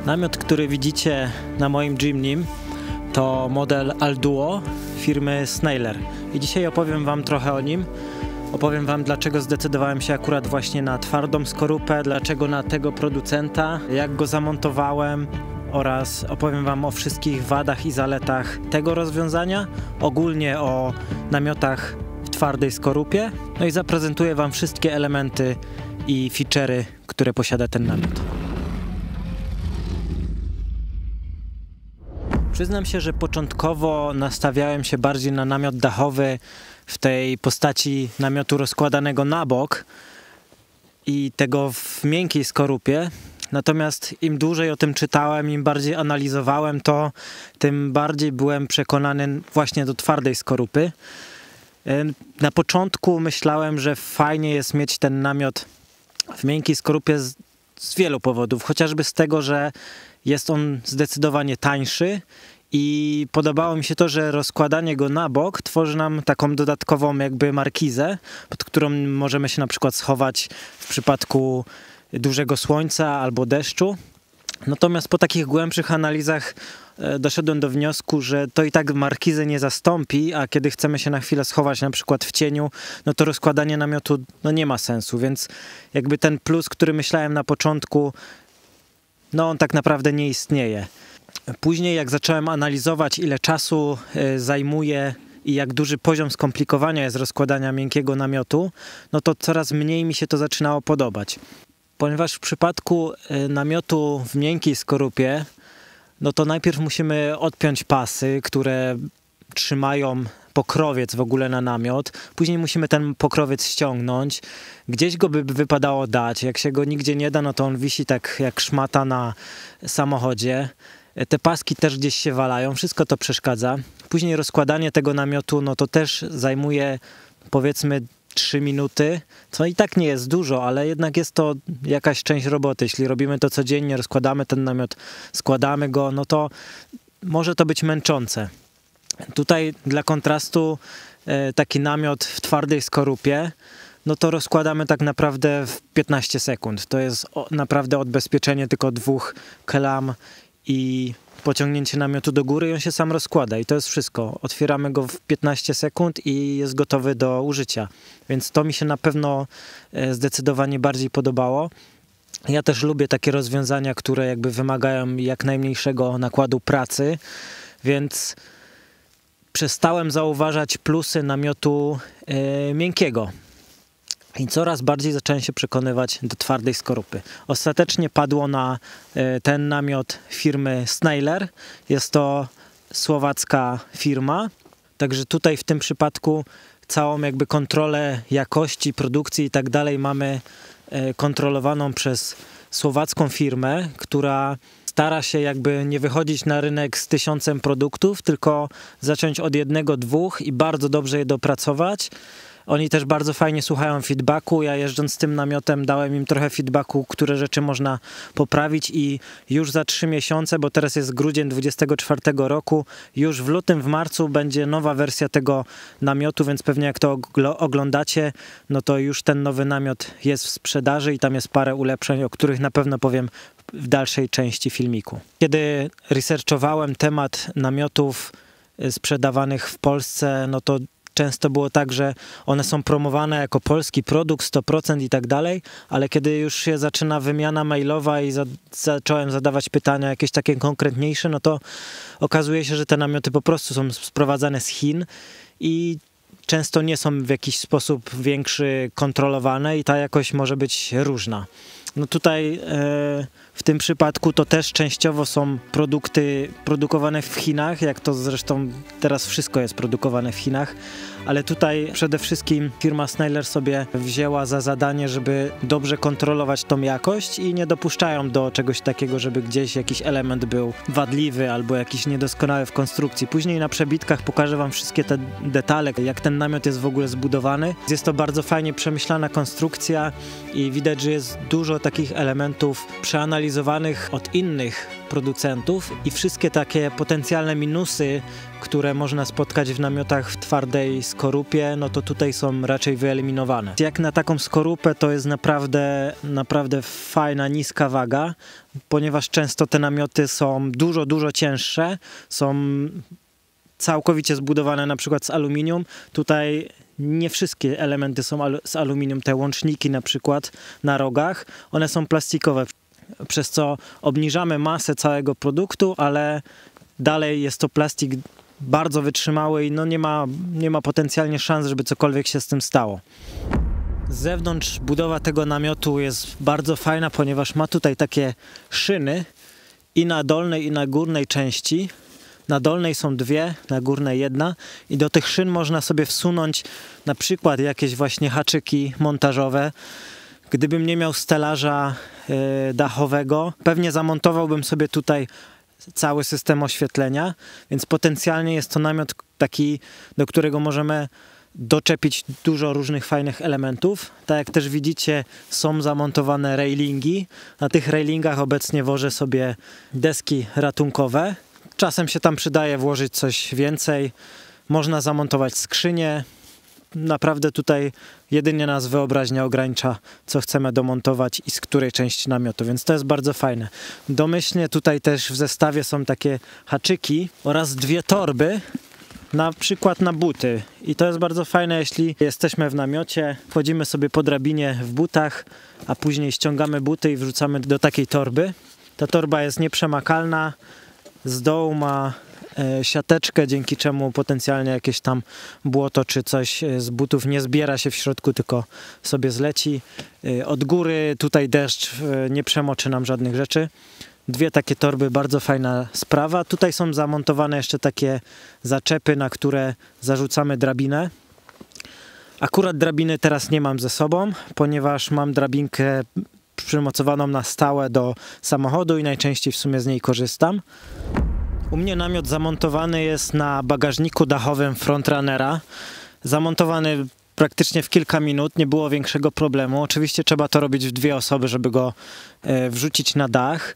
Namiot, który widzicie na moim Jimnym, to model Alduo firmy Snailer. I dzisiaj opowiem wam trochę o nim. Opowiem wam, dlaczego zdecydowałem się akurat właśnie na twardą skorupę, dlaczego na tego producenta, jak go zamontowałem oraz opowiem wam o wszystkich wadach i zaletach tego rozwiązania, ogólnie o namiotach w twardej skorupie, no i zaprezentuję wam wszystkie elementy i feature'y, które posiada ten namiot. Przyznam się, że początkowo nastawiałem się bardziej na namiot dachowy w tej postaci namiotu rozkładanego na bok i tego w miękkiej skorupie. Natomiast im dłużej o tym czytałem, im bardziej analizowałem to, tym bardziej byłem przekonany właśnie do twardej skorupy. Na początku myślałem, że fajnie jest mieć ten namiot w miękkiej skorupie z wielu powodów. Chociażby z tego, że jest on zdecydowanie tańszy i podobało mi się to, że rozkładanie go na bok tworzy nam taką dodatkową jakby markizę, pod którą możemy się na przykład schować w przypadku dużego słońca albo deszczu. Natomiast po takich głębszych analizach doszedłem do wniosku, że to i tak markizę nie zastąpi, a kiedy chcemy się na chwilę schować na przykład w cieniu, no to rozkładanie namiotu nie ma sensu, więc jakby ten plus, który myślałem na początku, no on tak naprawdę nie istnieje. Później jak zacząłem analizować, ile czasu zajmuje i jak duży poziom skomplikowania jest rozkładania miękkiego namiotu, no to coraz mniej mi się to zaczynało podobać. Ponieważ w przypadku namiotu w miękkiej skorupie, no to najpierw musimy odpiąć pasy, które trzymają pokrowiec w ogóle na namiot. Później musimy ten pokrowiec ściągnąć. Gdzieś go by wypadało dać. Jak się go nigdzie nie da, no to on wisi tak jak szmata na samochodzie. Te paski też gdzieś się walają. Wszystko to przeszkadza. Później rozkładanie tego namiotu, no to też zajmuje powiedzmy 3 minuty, co i tak nie jest dużo, ale jednak jest to jakaś część roboty. Jeśli robimy to codziennie, rozkładamy ten namiot, składamy go, no to może to być męczące. Tutaj dla kontrastu taki namiot w twardej skorupie, no to rozkładamy tak naprawdę w 15 sekund. To jest naprawdę odbezpieczenie tylko 2 klam i pociągnięcie namiotu do góry i on się sam rozkłada i to jest wszystko. Otwieramy go w 15 sekund i jest gotowy do użycia. Więc to mi się na pewno zdecydowanie bardziej podobało. Ja też lubię takie rozwiązania, które jakby wymagają jak najmniejszego nakładu pracy, więc przestałem zauważać plusy namiotu miękkiego. I coraz bardziej zacząłem się przekonywać do twardej skorupy. Ostatecznie padło na ten namiot firmy Snailer. Jest to słowacka firma. Także tutaj w tym przypadku całą jakby kontrolę jakości, produkcji i tak dalej mamy kontrolowaną przez słowacką firmę, która stara się jakby nie wychodzić na rynek z 1000 produktów, tylko zacząć od 1, 2 i bardzo dobrze je dopracować. Oni też bardzo fajnie słuchają feedbacku. Ja jeżdżąc z tym namiotem dałem im trochę feedbacku, które rzeczy można poprawić i już za 3 miesiące, bo teraz jest grudzień 2024 roku, już w lutym, w marcu będzie nowa wersja tego namiotu, więc pewnie jak to oglądacie, no to już ten nowy namiot jest w sprzedaży i tam jest parę ulepszeń, o których na pewno powiem w dalszej części filmiku. Kiedy researchowałem temat namiotów sprzedawanych w Polsce, no to często było tak, że one są promowane jako polski produkt, 100% i tak dalej, ale kiedy już się zaczyna wymiana mailowa i zacząłem zadawać pytania jakieś takie konkretniejsze, no to okazuje się, że te namioty po prostu są sprowadzane z Chin i często nie są w jakiś sposób większy kontrolowane i ta jakość może być różna. No tutaj w tym przypadku to też częściowo są produkty produkowane w Chinach, jak to zresztą teraz wszystko jest produkowane w Chinach, ale tutaj przede wszystkim firma Snailer sobie wzięła za zadanie, żeby dobrze kontrolować tą jakość i nie dopuszczają do czegoś takiego, żeby gdzieś jakiś element był wadliwy albo jakiś niedoskonały w konstrukcji. Później na przebitkach pokażę wam wszystkie te detale, jak ten namiot jest w ogóle zbudowany. Jest to bardzo fajnie przemyślana konstrukcja i widać, że jest dużo takich elementów przeanalizowanych zlokalizowanych od innych producentów i wszystkie takie potencjalne minusy, które można spotkać w namiotach w twardej skorupie, no to tutaj są raczej wyeliminowane. Jak na taką skorupę to jest naprawdę fajna, niska waga, ponieważ często te namioty są dużo cięższe, są całkowicie zbudowane na przykład z aluminium. Tutaj nie wszystkie elementy są z aluminium, te łączniki na przykład na rogach, one są plastikowe, przez co obniżamy masę całego produktu, ale dalej jest to plastik bardzo wytrzymały i no nie ma potencjalnie szans, żeby cokolwiek się z tym stało. Z zewnątrz budowa tego namiotu jest bardzo fajna, ponieważ ma tutaj takie szyny i na dolnej i na górnej części. Na dolnej są dwie, na górnej jedna i do tych szyn można sobie wsunąć na przykład jakieś właśnie haczyki montażowe. Gdybym nie miał stelaża dachowego, pewnie zamontowałbym sobie tutaj cały system oświetlenia, więc potencjalnie jest to namiot taki, do którego możemy doczepić dużo różnych fajnych elementów. Tak jak też widzicie, są zamontowane railingi. Na tych railingach obecnie wożę sobie deski ratunkowe. Czasem się tam przydaje włożyć coś więcej. Można zamontować skrzynię. Naprawdę tutaj jedynie nas wyobraźnia ogranicza, co chcemy domontować i z której części namiotu, więc to jest bardzo fajne. Domyślnie tutaj też w zestawie są takie haczyki oraz dwie torby, na przykład na buty. I to jest bardzo fajne, jeśli jesteśmy w namiocie, wchodzimy sobie po drabinie w butach, a później ściągamy buty i wrzucamy do takiej torby. Ta torba jest nieprzemakalna, z dołu ma siateczkę, dzięki czemu potencjalnie jakieś tam błoto czy coś z butów nie zbiera się w środku, tylko sobie zleci. Od góry tutaj deszcz nie przemoczy nam żadnych rzeczy. Dwie takie torby, bardzo fajna sprawa. Tutaj są zamontowane jeszcze takie zaczepy, na które zarzucamy drabinę. Akurat drabiny teraz nie mam ze sobą, ponieważ mam drabinkę przymocowaną na stałe do samochodu i najczęściej w sumie z niej korzystam. U mnie namiot zamontowany jest na bagażniku dachowym Frontrunnera. Zamontowany praktycznie w kilka minut, nie było większego problemu. Oczywiście trzeba to robić w dwie osoby, żeby go wrzucić na dach.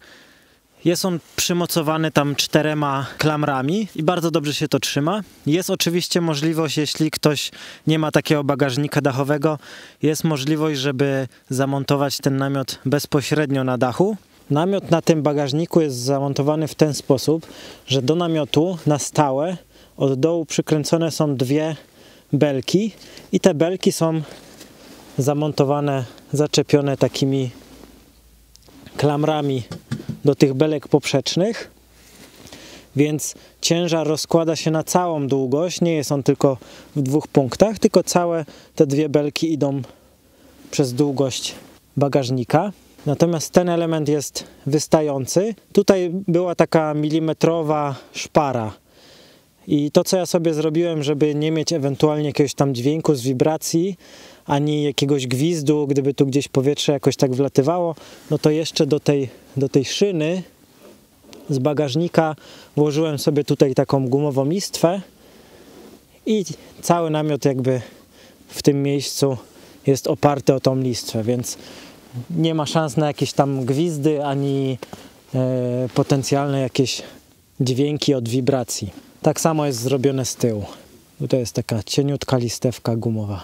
Jest on przymocowany tam 4 klamrami i bardzo dobrze się to trzyma. Jest oczywiście możliwość, jeśli ktoś nie ma takiego bagażnika dachowego, jest możliwość, żeby zamontować ten namiot bezpośrednio na dachu. Namiot na tym bagażniku jest zamontowany w ten sposób, że do namiotu na stałe od dołu przykręcone są dwie belki i te belki są zamontowane, zaczepione takimi klamrami do tych belek poprzecznych, więc ciężar rozkłada się na całą długość, nie jest on tylko w 2 punktach, tylko całe te dwie belki idą przez długość bagażnika. Natomiast ten element jest wystający. Tutaj była taka milimetrowa szpara i to, co ja sobie zrobiłem, żeby nie mieć ewentualnie jakiegoś tam dźwięku z wibracji, ani jakiegoś gwizdu, gdyby tu gdzieś powietrze jakoś tak wlatywało, no to jeszcze do tej szyny z bagażnika włożyłem sobie tutaj taką gumową listwę i cały namiot jakby w tym miejscu jest oparty o tą listwę, więc nie ma szans na jakieś tam gwizdy, ani potencjalne jakieś dźwięki od wibracji. Tak samo jest zrobione z tyłu. Tutaj jest taka cieniutka listewka gumowa.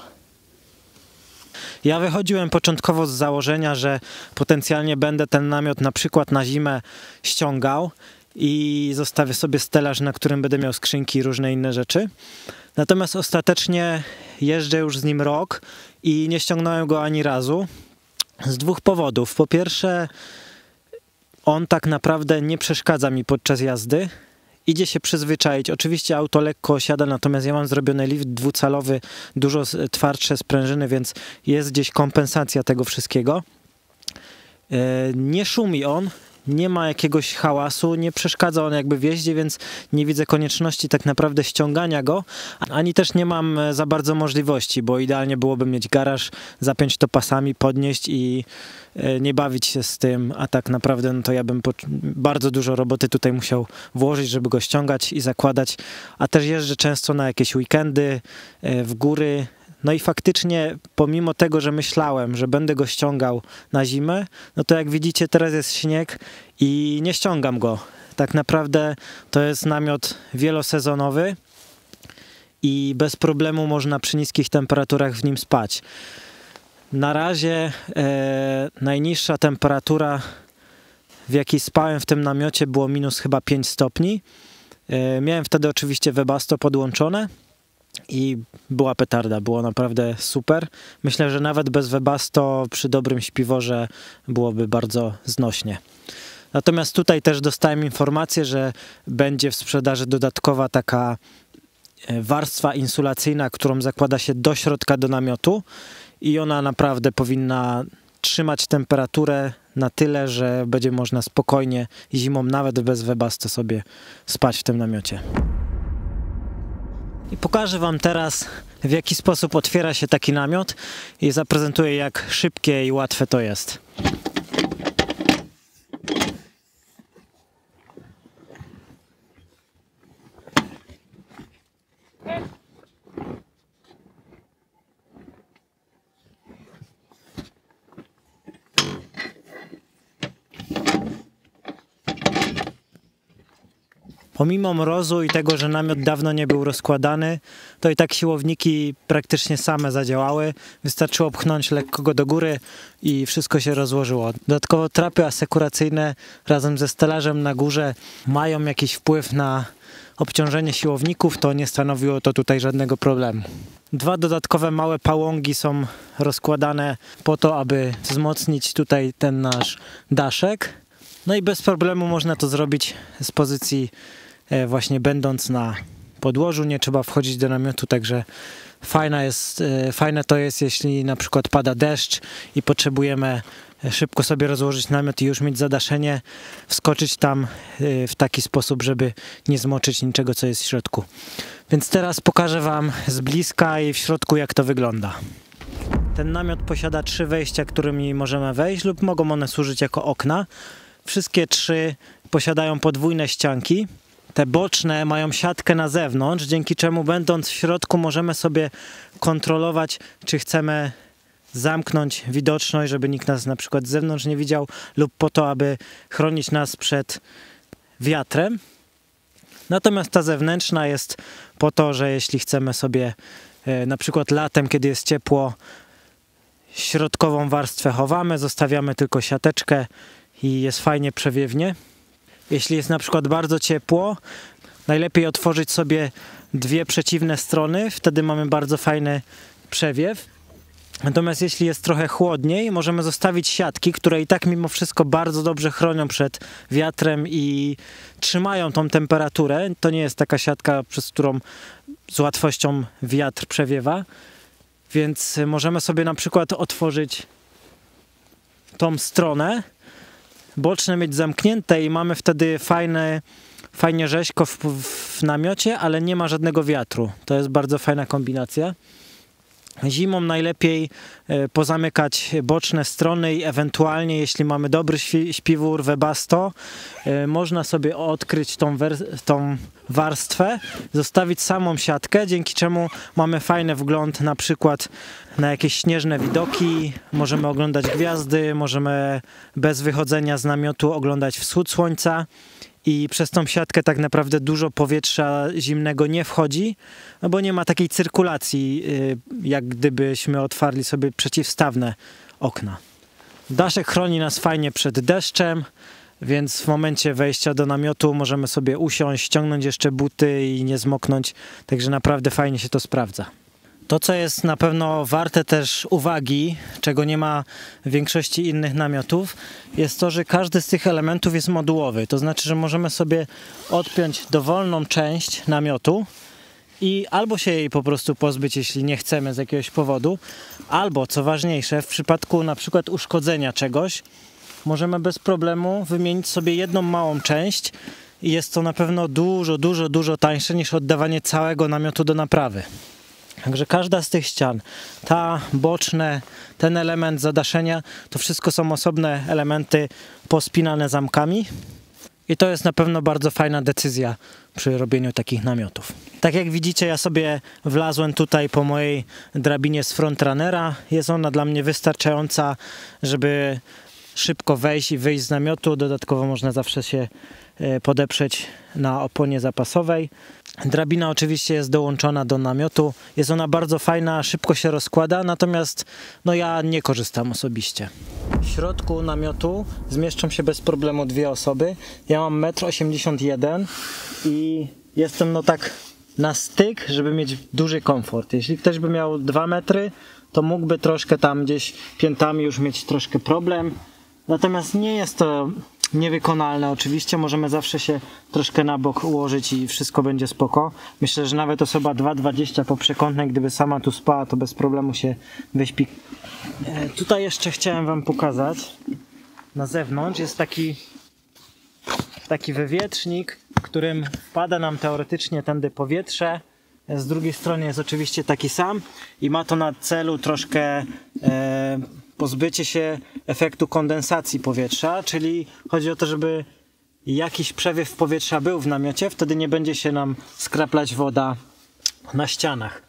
Ja wychodziłem początkowo z założenia, że potencjalnie będę ten namiot na przykład na zimę ściągał i zostawię sobie stelaż, na którym będę miał skrzynki i różne inne rzeczy. Natomiast ostatecznie jeżdżę już z nim rok i nie ściągnąłem go ani razu. Z 2 powodów. Po pierwsze, on tak naprawdę nie przeszkadza mi podczas jazdy. Idzie się przyzwyczaić. Oczywiście auto lekko osiada, natomiast ja mam zrobiony lift dwucalowy, dużo twardsze sprężyny, więc jest gdzieś kompensacja tego wszystkiego. Nie szumi on, nie ma jakiegoś hałasu, nie przeszkadza on jakby w jeździe, więc nie widzę konieczności tak naprawdę ściągania go, ani też nie mam za bardzo możliwości, bo idealnie byłoby mieć garaż, zapiąć to pasami, podnieść i nie bawić się z tym, a tak naprawdę no to ja bym bardzo dużo roboty tutaj musiał włożyć, żeby go ściągać i zakładać, a też jeżdżę często na jakieś weekendy, w góry, No i faktycznie, pomimo tego, że myślałem, że będę go ściągał na zimę, no to jak widzicie, teraz jest śnieg i nie ściągam go. Tak naprawdę to jest namiot wielosezonowy i bez problemu można przy niskich temperaturach w nim spać. Na razie najniższa temperatura, w jakiej spałem w tym namiocie, było minus chyba 5 stopni. Miałem wtedy oczywiście Webasto podłączone i była petarda, było naprawdę super. Myślę, że nawet bez Webasto przy dobrym śpiworze byłoby bardzo znośnie. Natomiast tutaj też dostałem informację, że będzie w sprzedaży dodatkowa taka warstwa insulacyjna, którą zakłada się do środka do namiotu i ona naprawdę powinna trzymać temperaturę na tyle, że będzie można spokojnie zimą, nawet bez Webasto, sobie spać w tym namiocie. I pokażę wam teraz, w jaki sposób otwiera się taki namiot i zaprezentuję, jak szybkie i łatwe to jest. Pomimo mrozu i tego, że namiot dawno nie był rozkładany, to i tak siłowniki praktycznie same zadziałały. Wystarczyło pchnąć lekko go do góry i wszystko się rozłożyło. Dodatkowo trapy asekuracyjne razem ze stelażem na górze mają jakiś wpływ na obciążenie siłowników, to nie stanowiło to tutaj żadnego problemu. Dwa dodatkowe małe pałągi są rozkładane po to, aby wzmocnić tutaj ten nasz daszek. No i bez problemu można to zrobić z pozycji właśnie będąc na podłożu, nie trzeba wchodzić do namiotu, także fajne to jest, jeśli na przykład pada deszcz i potrzebujemy szybko sobie rozłożyć namiot i już mieć zadaszenie, wskoczyć tam w taki sposób, żeby nie zmoczyć niczego, co jest w środku. Więc teraz pokażę wam z bliska i w środku, jak to wygląda. Ten namiot posiada 3 wejścia, którymi możemy wejść lub mogą one służyć jako okna. Wszystkie 3 posiadają podwójne ścianki. Te boczne mają siatkę na zewnątrz, dzięki czemu będąc w środku możemy sobie kontrolować, czy chcemy zamknąć widoczność, żeby nikt nas na przykład z zewnątrz nie widział, lub po to, aby chronić nas przed wiatrem. Natomiast ta zewnętrzna jest po to, że jeśli chcemy sobie na przykład latem, kiedy jest ciepło, środkową warstwę chowamy, zostawiamy tylko siateczkę i jest fajnie przewiewnie. Jeśli jest na przykład bardzo ciepło, najlepiej otworzyć sobie 2 przeciwne strony, wtedy mamy bardzo fajny przewiew. Natomiast jeśli jest trochę chłodniej, możemy zostawić siatki, które i tak mimo wszystko bardzo dobrze chronią przed wiatrem i trzymają tą temperaturę. To nie jest taka siatka, przez którą z łatwością wiatr przewiewa. Więc możemy sobie na przykład otworzyć tą stronę, boczne mieć zamknięte i mamy wtedy fajnie rzeźko w namiocie, ale nie ma żadnego wiatru. To jest bardzo fajna kombinacja. Zimą najlepiej pozamykać boczne strony i ewentualnie, jeśli mamy dobry śpiwór Webasto, można sobie odkryć tą warstwę, zostawić samą siatkę, dzięki czemu mamy fajny wgląd na przykład na jakieś śnieżne widoki, możemy oglądać gwiazdy, możemy bez wychodzenia z namiotu oglądać wschód słońca. I przez tą siatkę tak naprawdę dużo powietrza zimnego nie wchodzi, no bo nie ma takiej cyrkulacji, jak gdybyśmy otwarli sobie przeciwstawne okna. Daszek chroni nas fajnie przed deszczem, więc w momencie wejścia do namiotu możemy sobie usiąść, ściągnąć jeszcze buty i nie zmoknąć, także naprawdę fajnie się to sprawdza. To, co jest na pewno warte też uwagi, czego nie ma w większości innych namiotów, jest to, że każdy z tych elementów jest modułowy. To znaczy, że możemy sobie odpiąć dowolną część namiotu i albo się jej po prostu pozbyć, jeśli nie chcemy z jakiegoś powodu, albo, co ważniejsze, w przypadku na przykład uszkodzenia czegoś, możemy bez problemu wymienić sobie jedną małą część i jest to na pewno dużo tańsze niż oddawanie całego namiotu do naprawy. Także każda z tych ścian, ta boczne, ten element zadaszenia, to wszystko są osobne elementy pospinane zamkami. I to jest na pewno bardzo fajna decyzja przy robieniu takich namiotów. Tak jak widzicie, ja sobie wlazłem tutaj po mojej drabinie z frontrunnera. Jest ona dla mnie wystarczająca, żeby szybko wejść i wyjść z namiotu. Dodatkowo można zawsze się podeprzeć na oponie zapasowej. Drabina oczywiście jest dołączona do namiotu. Jest ona bardzo fajna, szybko się rozkłada, natomiast no ja nie korzystam osobiście. W środku namiotu zmieszczą się bez problemu dwie osoby. Ja mam 1,81 m i jestem no tak na styk, żeby mieć duży komfort. Jeśli ktoś by miał 2 metry, to mógłby troszkę tam gdzieś piętami już mieć troszkę problem. Natomiast nie jest to niewykonalne. Oczywiście możemy zawsze się troszkę na bok ułożyć i wszystko będzie spoko. Myślę, że nawet osoba 2,20 po przekątnej, gdyby sama tu spała, to bez problemu się wyśpi. Tutaj jeszcze chciałem wam pokazać. Na zewnątrz jest taki wywietrznik, którym wpada nam teoretycznie tędy powietrze. Z drugiej strony jest oczywiście taki sam i ma to na celu troszkę pozbycie się efektu kondensacji powietrza, czyli chodzi o to, żeby jakiś przewiew powietrza był w namiocie, wtedy nie będzie się nam skraplać woda na ścianach.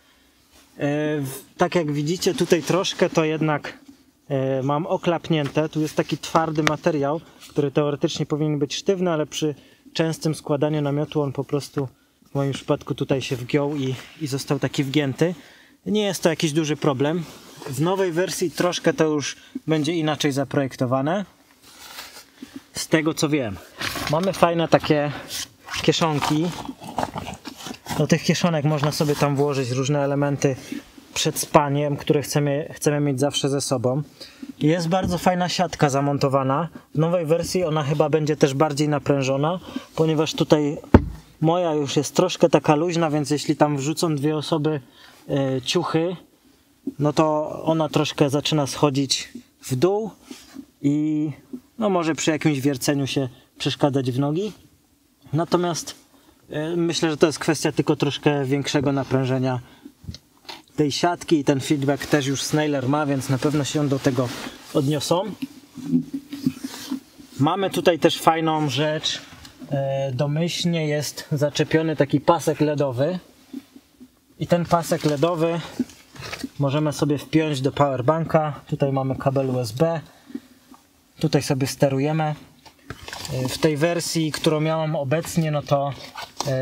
Tak jak widzicie, tutaj troszkę to jednak mam oklapnięte. Tu jest taki twardy materiał, który teoretycznie powinien być sztywny, ale przy częstym składaniu namiotu on po prostu w moim przypadku tutaj się wgiął i został taki wgięty. Nie jest to jakiś duży problem. W nowej wersji troszkę to już będzie inaczej zaprojektowane. Z tego co wiem. Mamy fajne takie kieszonki. Do tych kieszonek można sobie tam włożyć różne elementy przed spaniem, które chcemy mieć zawsze ze sobą. Jest bardzo fajna siatka zamontowana. W nowej wersji ona chyba będzie też bardziej naprężona, ponieważ tutaj moja już jest troszkę taka luźna, więc jeśli tam wrzucą dwie osoby ciuchy, no to ona troszkę zaczyna schodzić w dół i no może przy jakimś wierceniu się przeszkadzać w nogi. Natomiast myślę, że to jest kwestia tylko troszkę większego naprężenia tej siatki i ten feedback też już Snailer ma, więc na pewno się do tego odniosą. Mamy tutaj też fajną rzecz. Domyślnie jest zaczepiony taki pasek LEDowy i ten pasek LEDowy możemy sobie wpiąć do powerbanka. Tutaj mamy kabel USB. Tutaj sobie sterujemy. W tej wersji, którą miałam obecnie, no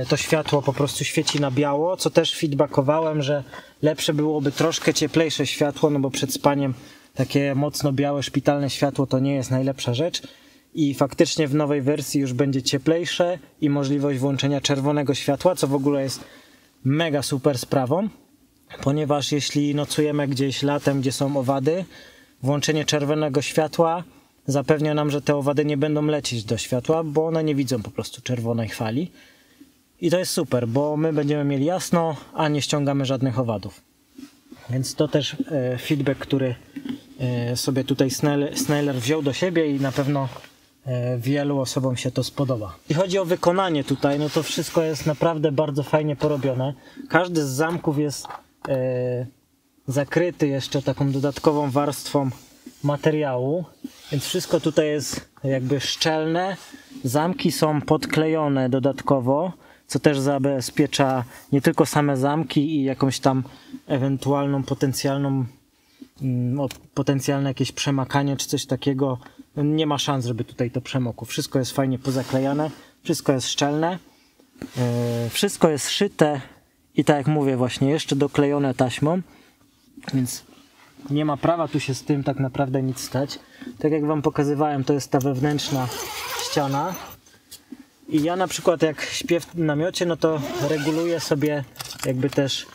to światło po prostu świeci na biało, co też feedbackowałem, że lepsze byłoby troszkę cieplejsze światło, no bo przed spaniem takie mocno białe szpitalne światło to nie jest najlepsza rzecz. I faktycznie w nowej wersji już będzie cieplejsze i możliwość włączenia czerwonego światła, co w ogóle jest mega super sprawą, ponieważ jeśli nocujemy gdzieś latem, gdzie są owady, włączenie czerwonego światła zapewnia nam, że te owady nie będą lecieć do światła, bo one nie widzą po prostu czerwonej fali. I to jest super, bo my będziemy mieli jasno, a nie ściągamy żadnych owadów. Więc to też feedback, który sobie tutaj Snailer wziął do siebie i na pewno wielu osobom się to spodoba. Jeśli chodzi o wykonanie tutaj, no to wszystko jest naprawdę bardzo fajnie porobione. Każdy z zamków jest zakryty jeszcze taką dodatkową warstwą materiału, więc wszystko tutaj jest jakby szczelne. Zamki są podklejone dodatkowo, co też zabezpiecza nie tylko same zamki i jakąś tam ewentualną potencjalne jakieś przemakanie czy coś takiego. Nie ma szans, żeby tutaj to przemokło. Wszystko jest fajnie pozaklejane, wszystko jest szczelne, wszystko jest szyte i tak jak mówię właśnie jeszcze doklejone taśmą, więc nie ma prawa tu się z tym tak naprawdę nic stać. Tak jak wam pokazywałem, to jest ta wewnętrzna ściana i ja na przykład jak śpię w namiocie, no to reguluję sobie jakby też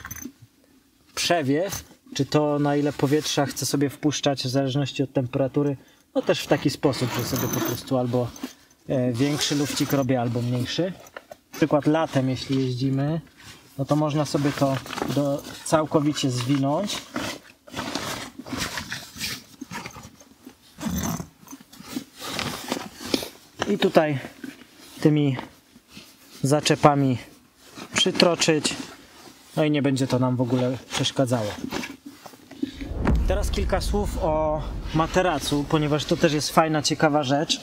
przewiew, czy to na ile powietrza chcę sobie wpuszczać w zależności od temperatury, no też w taki sposób, że sobie po prostu albo większy lufcik robię, albo mniejszy. Na przykład latem, jeśli jeździmy, no to można sobie to całkowicie zwinąć. I tutaj tymi zaczepami przytroczyć, no i nie będzie to nam w ogóle przeszkadzało. Teraz kilka słów o materacu, ponieważ to też jest fajna, ciekawa rzecz.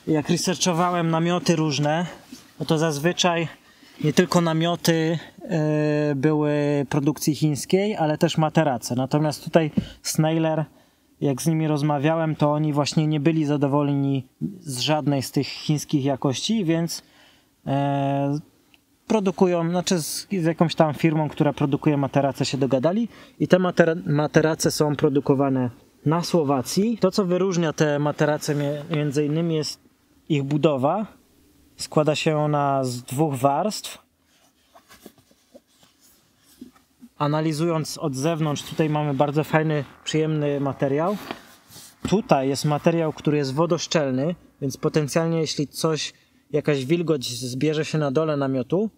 jak researchowałem namioty różne, no to zazwyczaj nie tylko namioty były produkcji chińskiej, ale też materace. Natomiast tutaj Snailer, jak z nimi rozmawiałem, to oni właśnie nie byli zadowoleni z żadnej z tych chińskich jakości, więc produkują, znaczy z jakąś tam firmą, która produkuje materace, się dogadali i te materace są produkowane na Słowacji. To, co wyróżnia te materace między innymi, jest ich budowa. Składa się ona z 2 warstw. Analizując od zewnątrz, tutaj mamy bardzo fajny, przyjemny materiał. Tutaj jest materiał, który jest wodoszczelny, więc potencjalnie jeśli jakaś wilgoć zbierze się na dole namiotu,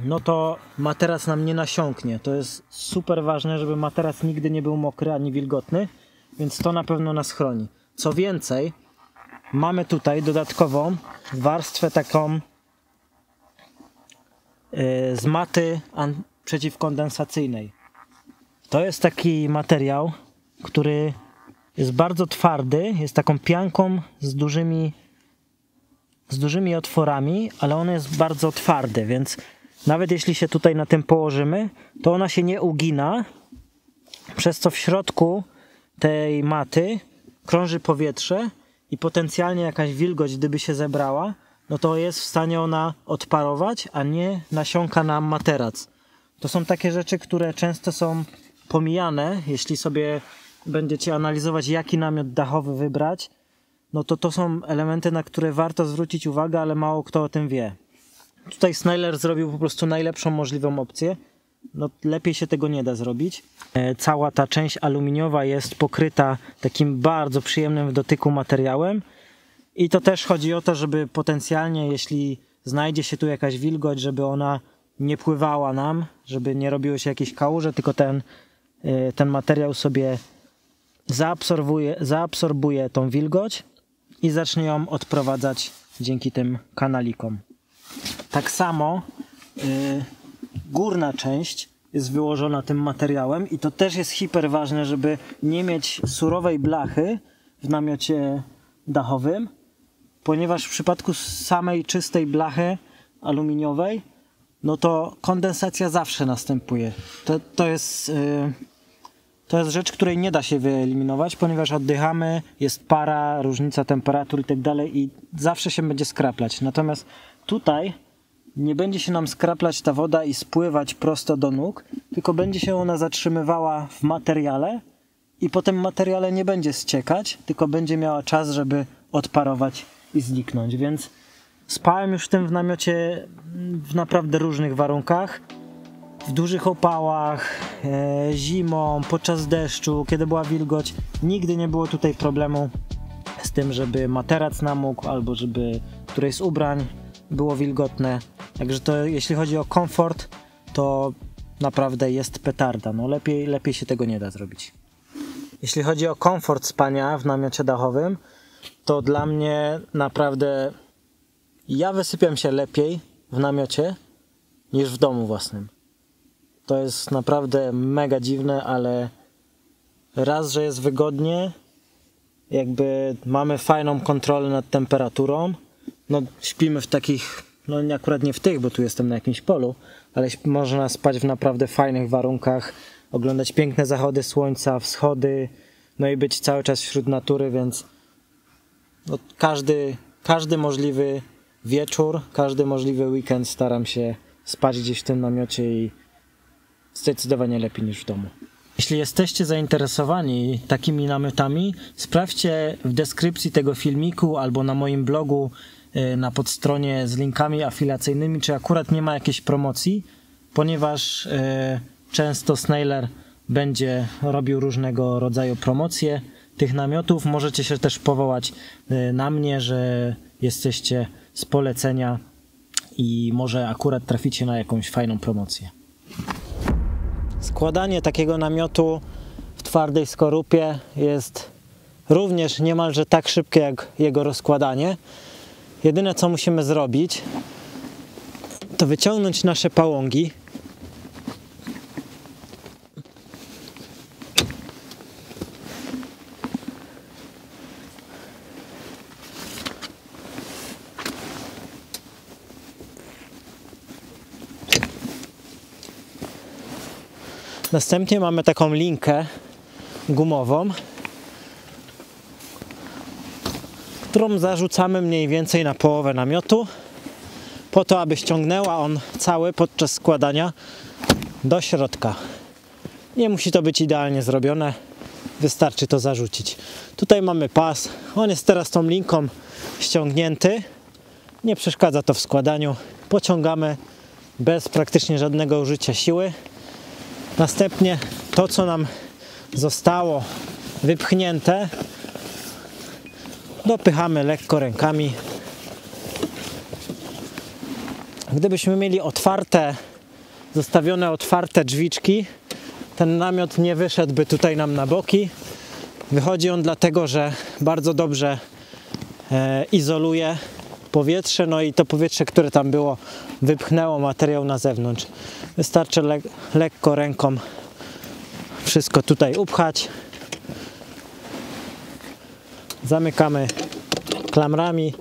no to materac nam nie nasiąknie. To jest super ważne, żeby materac nigdy nie był mokry ani wilgotny, więc to na pewno nas chroni. Co więcej, mamy tutaj dodatkową warstwę taką z maty przeciwkondensacyjnej. To jest taki materiał, który jest bardzo twardy, jest taką pianką z dużymi otworami, ale on jest bardzo twardy, więc nawet jeśli się tutaj na tym położymy, to ona się nie ugina, przez co w środku tej maty krąży powietrze i potencjalnie jakaś wilgoć, gdyby się zebrała, no to jest w stanie ona odparować, a nie nasiąka nam materac. To są takie rzeczy, które często są pomijane, jeśli sobie będziecie analizować, jaki namiot dachowy wybrać, no to są elementy, na które warto zwrócić uwagę, ale mało kto o tym wie. Tutaj Snailer zrobił po prostu najlepszą możliwą opcję. No, lepiej się tego nie da zrobić. Cała ta część aluminiowa jest pokryta takim bardzo przyjemnym w dotyku materiałem i to też chodzi o to, żeby potencjalnie, jeśli znajdzie się tu jakaś wilgoć, żeby ona nie pływała nam, żeby nie robiło się jakieś kałuże, tylko ten materiał sobie zaabsorbuje tą wilgoć i zacznie ją odprowadzać dzięki tym kanalikom. Tak samo górna część jest wyłożona tym materiałem i to też jest hiper ważne, żeby nie mieć surowej blachy w namiocie dachowym, ponieważ w przypadku samej czystej blachy aluminiowej, no to kondensacja zawsze następuje. To jest rzecz, której nie da się wyeliminować, ponieważ oddychamy, jest para, różnica temperatur i tak dalej i zawsze się będzie skraplać. Natomiast tutaj nie będzie się nam skraplać ta woda i spływać prosto do nóg, tylko będzie się ona zatrzymywała w materiale i po tym materiale nie będzie ściekać, tylko będzie miała czas, żeby odparować i zniknąć. Więc spałem już w namiocie w naprawdę różnych warunkach. W dużych opałach, zimą, podczas deszczu, kiedy była wilgoć. Nigdy nie było tutaj problemu z tym, żeby materac namógł albo żeby któreś z ubrań było wilgotne. Także to, jeśli chodzi o komfort, to naprawdę jest petarda. No lepiej się tego nie da zrobić. Jeśli chodzi o komfort spania w namiocie dachowym, to dla mnie naprawdę ja wysypiam się lepiej w namiocie niż w domu własnym. To jest naprawdę mega dziwne, ale raz, że jest wygodnie, jakby mamy fajną kontrolę nad temperaturą, no śpimy w takich, no akurat nie w tych, bo tu jestem na jakimś polu, ale można spać w naprawdę fajnych warunkach, oglądać piękne zachody słońca, wschody, no i być cały czas wśród natury, więc no każdy możliwy wieczór, każdy możliwy weekend staram się spać gdzieś w tym namiocie i zdecydowanie lepiej niż w domu. Jeśli jesteście zainteresowani takimi namiotami, sprawdźcie w deskrypcji tego filmiku albo na moim blogu na podstronie z linkami afiliacyjnymi, czy akurat nie ma jakiejś promocji, ponieważ często Snailer będzie robił różnego rodzaju promocje tych namiotów. Możecie się też powołać na mnie, że jesteście z polecenia i może akurat traficie na jakąś fajną promocję. Składanie takiego namiotu w twardej skorupie jest również niemalże tak szybkie jak jego rozkładanie. Jedyne co musimy zrobić, to wyciągnąć nasze pałągi. Następnie mamy taką linkę gumową, którą zarzucamy mniej więcej na połowę namiotu, po to, aby ściągnęła on cały podczas składania do środka. Nie musi to być idealnie zrobione, wystarczy to zarzucić. Tutaj mamy pas, on jest teraz tą linką ściągnięty, nie przeszkadza to w składaniu. Pociągamy bez praktycznie żadnego użycia siły. Następnie to, co nam zostało wypchnięte, dopychamy lekko rękami. Gdybyśmy mieli zostawione otwarte drzwiczki, ten namiot nie wyszedłby tutaj nam na boki. Wychodzi on dlatego, że bardzo dobrze izoluje powietrze, no i to powietrze, które tam było, wypchnęło materiał na zewnątrz. Wystarczy lekko ręką wszystko tutaj upchać. Zamykamy klamrami.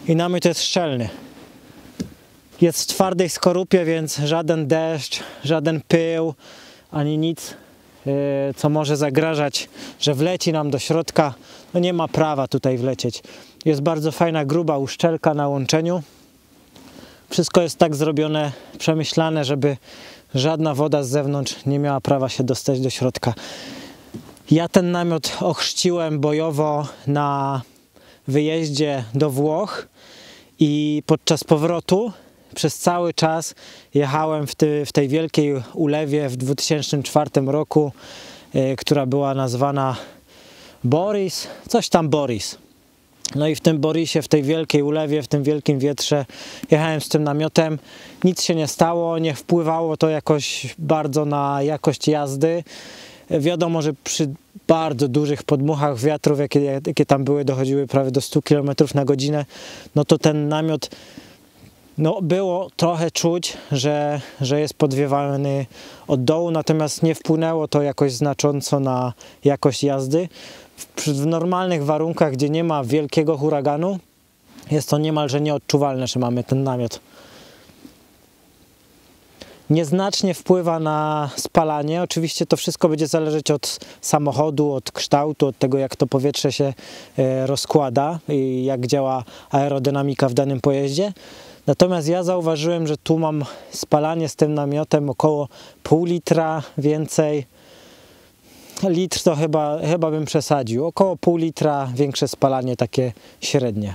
I namiot jest szczelny. Jest w twardej skorupie, więc żaden deszcz, żaden pył, ani nic, co może zagrażać, że wleci nam do środka, no nie ma prawa tutaj wlecieć. Jest bardzo fajna, gruba uszczelka na łączeniu. Wszystko jest tak zrobione, przemyślane, żeby żadna woda z zewnątrz nie miała prawa się dostać do środka. Ja ten namiot ochrzciłem bojowo na wyjeździe do Włoch i podczas powrotu przez cały czas jechałem w tej wielkiej ulewie w 2004 roku, która była nazwana Boris, coś tam Boris. No i w tym Borisie, w tej wielkiej ulewie, w tym wielkim wietrze jechałem z tym namiotem. Nic się nie stało, nie wpływało to jakoś bardzo na jakość jazdy. Wiadomo, że przy bardzo dużych podmuchach wiatrów, jakie tam były, dochodziły prawie do 100 km na godzinę, no to ten namiot, no było trochę czuć, że jest podwiewany od dołu, natomiast nie wpłynęło to jakoś znacząco na jakość jazdy. W normalnych warunkach, gdzie nie ma wielkiego huraganu, jest to niemalże nieodczuwalne, że mamy ten namiot. Nieznacznie wpływa na spalanie. Oczywiście to wszystko będzie zależeć od samochodu, od kształtu, od tego, jak to powietrze się rozkłada i jak działa aerodynamika w danym pojeździe. Natomiast ja zauważyłem, że tu mam spalanie z tym namiotem około pół litra więcej. Litr to chyba bym przesadził. Około pół litra większe spalanie, takie średnie.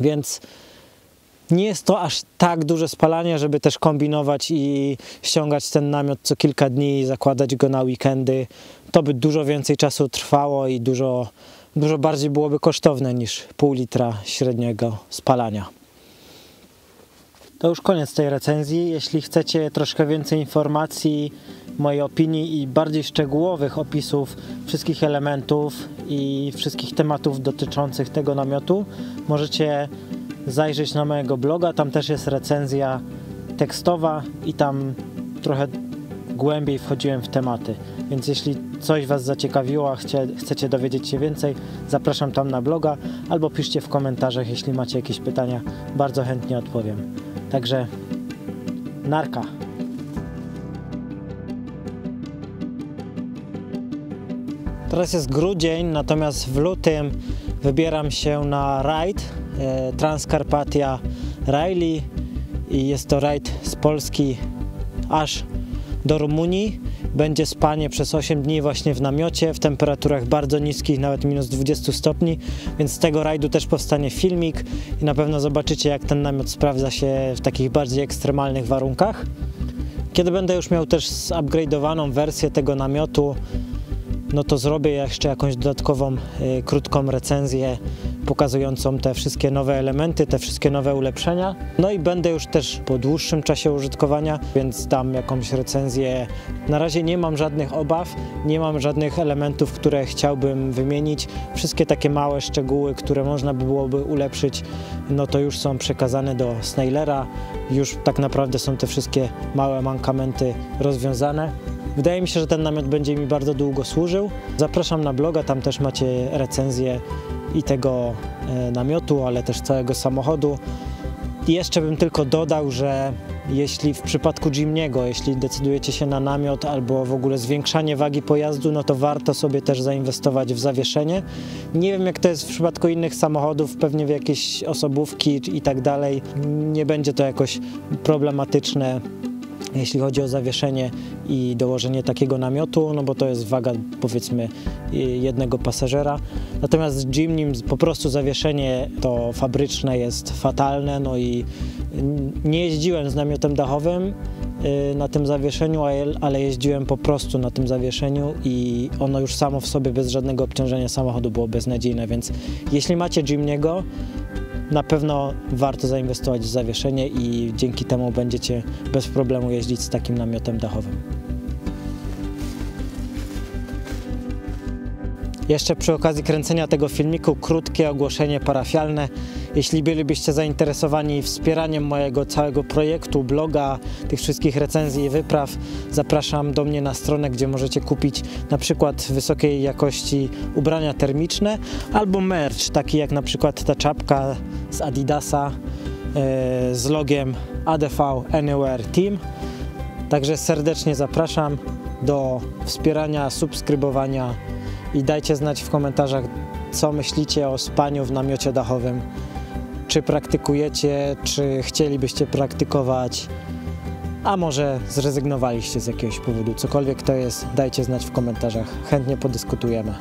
Więc nie jest to aż tak duże spalanie, żeby też kombinować i ściągać ten namiot co kilka dni i zakładać go na weekendy. To by dużo więcej czasu trwało i dużo bardziej byłoby kosztowne niż pół litra średniego spalania. To już koniec tej recenzji. Jeśli chcecie troszkę więcej informacji, mojej opinii i bardziej szczegółowych opisów wszystkich elementów i wszystkich tematów dotyczących tego namiotu, możecie zajrzeć na mojego bloga. Tam też jest recenzja tekstowa i tam trochę głębiej wchodziłem w tematy. Więc jeśli coś Was zaciekawiło, a chcecie dowiedzieć się więcej, zapraszam tam na bloga albo piszcie w komentarzach, jeśli macie jakieś pytania. Bardzo chętnie odpowiem. Także narka. Teraz jest grudzień, natomiast w lutym wybieram się na rajd Transcarpathia Rally i jest to rajd z Polski aż do Rumunii. Będzie spanie przez 8 dni właśnie w namiocie, w temperaturach bardzo niskich, nawet minus 20 stopni, więc z tego rajdu też powstanie filmik i na pewno zobaczycie, jak ten namiot sprawdza się w takich bardziej ekstremalnych warunkach. Kiedy będę już miał też zupgrade'owaną wersję tego namiotu, no to zrobię jeszcze jakąś dodatkową, krótką recenzję pokazującą te wszystkie nowe elementy, te wszystkie nowe ulepszenia. No i będę już też po dłuższym czasie użytkowania, więc dam jakąś recenzję. Na razie nie mam żadnych obaw, nie mam żadnych elementów, które chciałbym wymienić. Wszystkie takie małe szczegóły, które można by byłoby ulepszyć, no to już są przekazane do Snailera. Już tak naprawdę są te wszystkie małe mankamenty rozwiązane. Wydaje mi się, że ten namiot będzie mi bardzo długo służył. Zapraszam na bloga, tam też macie recenzję i tego namiotu, ale też całego samochodu. Jeszcze bym tylko dodał, że jeśli w przypadku Jimniego, jeśli decydujecie się na namiot albo w ogóle zwiększanie wagi pojazdu, no to warto sobie też zainwestować w zawieszenie. Nie wiem, jak to jest w przypadku innych samochodów, pewnie w jakieś osobówki i tak dalej. Nie będzie to jakoś problematyczne, jeśli chodzi o zawieszenie i dołożenie takiego namiotu, no bo to jest waga, powiedzmy, jednego pasażera. Natomiast z Jimnym po prostu zawieszenie to fabryczne jest fatalne, no i nie jeździłem z namiotem dachowym na tym zawieszeniu, ale jeździłem po prostu na tym zawieszeniu i ono już samo w sobie bez żadnego obciążenia samochodu było beznadziejne, więc jeśli macie Jimniego, na pewno warto zainwestować w zawieszenie i dzięki temu będziecie bez problemu jeździć z takim namiotem dachowym. Jeszcze przy okazji kręcenia tego filmiku krótkie ogłoszenie parafialne. Jeśli bylibyście zainteresowani wspieraniem mojego całego projektu, bloga, tych wszystkich recenzji i wypraw, zapraszam do mnie na stronę, gdzie możecie kupić na przykład wysokiej jakości ubrania termiczne albo merch, taki jak na przykład ta czapka z Adidasa z logiem ADV Anywhere Team. Także serdecznie zapraszam do wspierania, subskrybowania i dajcie znać w komentarzach, co myślicie o spaniu w namiocie dachowym. Czy praktykujecie, czy chcielibyście praktykować, a może zrezygnowaliście z jakiegoś powodu. Cokolwiek to jest, dajcie znać w komentarzach. Chętnie podyskutujemy.